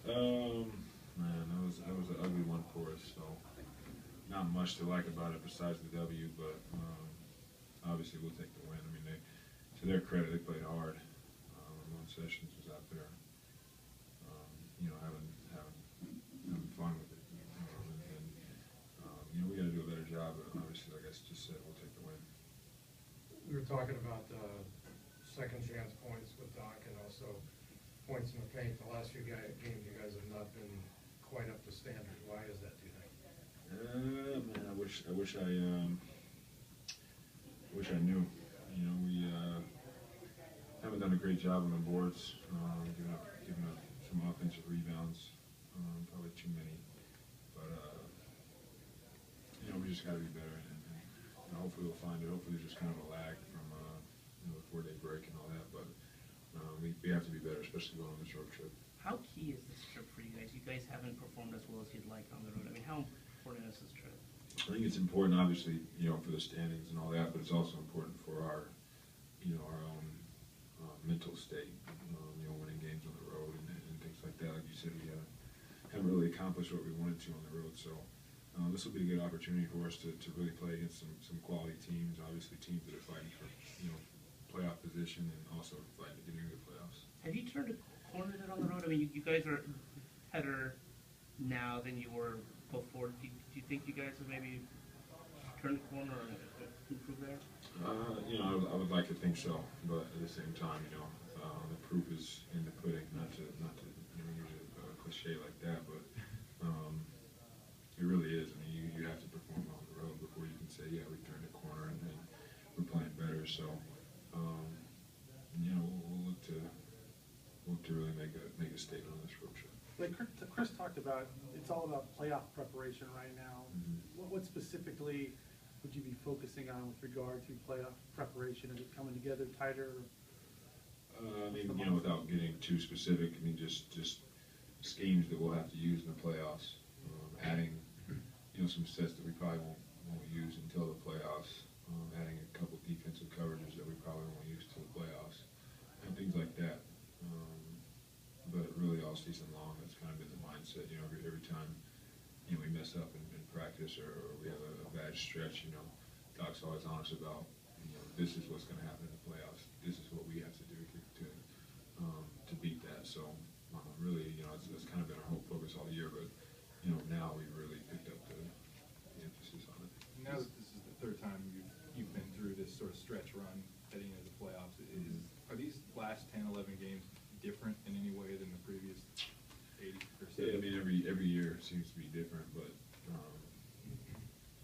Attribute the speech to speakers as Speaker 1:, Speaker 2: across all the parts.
Speaker 1: Man, that was an ugly one for us. So not much to like about it besides the W, but obviously we'll take the win. I mean, to their credit, they played hard. One Sessions was out there, having fun with it. We got to do a better job. But obviously, like I just said, we'll take the win.
Speaker 2: We were talking about second chance points with Doc and also points in the paint. The last few games, you guys have not been quite up to standard. Why is that, do you think?
Speaker 1: Man, I wish I knew. We haven't done a great job on the boards, giving up some offensive rebounds, probably too many. But we just got to be better, and hopefully we'll find it. Hopefully there's just kind of a lag from the 4-day break and all that. But we have to be better, especially going on this road trip.
Speaker 3: How key is this trip for you guys? You guys haven't performed as well as you'd like on the road. I mean, how important is this trip?
Speaker 1: I think it's important, obviously, for the standings and all that, but it's also important for our own mental state. Winning games on the road and things like that. Like you said, we haven't really accomplished what we wanted to on the road, so this will be a good opportunity for us to really play against some quality teams. Obviously, teams that are fighting for playoff position and also fighting to get into the playoffs.
Speaker 3: Have you turned a corner on the road? I mean, you guys are better now than you were before. Do you think you guys have maybe turned the corner or improved there?
Speaker 1: I would like to think so, but at the same time, the proof is in the pudding. Not to use a cliche like that, but it really is. I mean, you have to perform on the road before you can say, yeah, we turned the corner and we're playing better. So, we'll look to really make a statement on this road trip.
Speaker 4: Like Chris talked about, it's all about playoff preparation right now.
Speaker 1: Mm-hmm.
Speaker 4: What specifically would you be focusing on with regard to playoff preparation? Is it coming together tighter?
Speaker 1: Without getting too specific, just schemes that we'll have to use in the playoffs. Adding, some sets that we probably won't use until the playoffs. Adding a couple defensive coverages that we probably won't use till the playoffs, and things like that. But really, all season long, that's kind of been the mindset. Every time we mess up in practice or we have a bad stretch, Doc's always honest about this is what's going to happen in the playoffs. This is what we have to do to beat that. So really, it's kind of been our whole focus all year. But now we've really picked up the emphasis on it.
Speaker 5: Now that this is the third time you've been through this sort of stretch run heading into the playoffs, are these last 10, 11 games different in any way than the previous 80 or 70?
Speaker 1: Yeah, I mean, every year seems to be different, but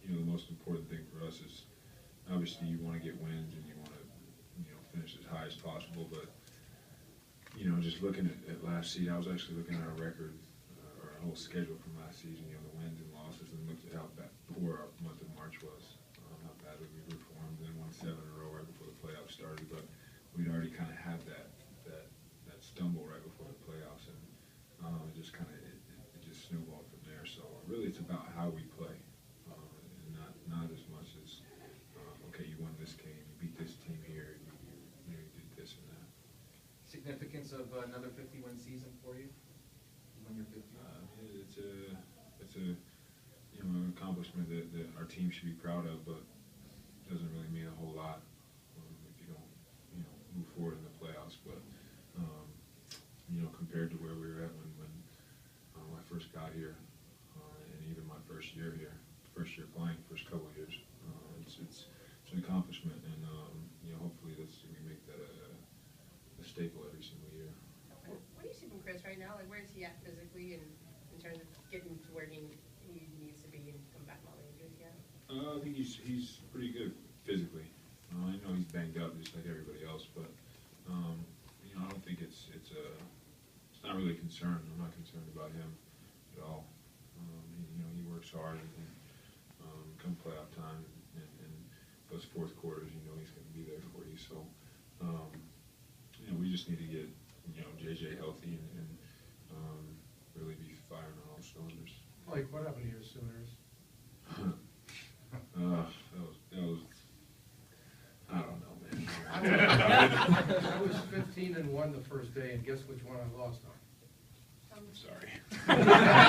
Speaker 1: the most important thing for us is obviously you want to get wins and you want to finish as high as possible. But just looking at last season, I was actually looking at our record or our whole schedule from last season. The wins and losses, and looked at how poor our month of March was, how badly we performed, and won 7 in a row right before the playoffs started. But we'd already kind of had that stumble right before the playoffs, and it just snowballed from there. So really, it's about how we play, and not as much as okay, you won this game, you beat this team here, you did this and that.
Speaker 6: Significance of another 50-win season for you? When you're 50?
Speaker 1: It's a an accomplishment that our team should be proud of, but doesn't really mean a whole lot if you don't move forward in the playoffs. But compared to where we were at when I first got here, and even my first year here, first couple of years, it's an accomplishment, and hopefully we make that a staple every single year.
Speaker 7: What do you see from Chris right now? Like, where is he at physically, and in terms of getting to where he needs to be and come back all the way and do it again?
Speaker 1: I think he's pretty good physically. I know he's banged up just like everybody else, but I don't think it's not really a concern. I'm not concerned about him at all. He works hard, and come playoff time and those fourth quarters, he's going to be there for you. So we just need to get JJ healthy and really be firing on all cylinders.
Speaker 2: Like, what happened to your Sooners?
Speaker 1: That was I don't know, man.
Speaker 2: I was 15-1 the first day, and guess which one I lost on?
Speaker 1: Sorry.
Speaker 2: Right.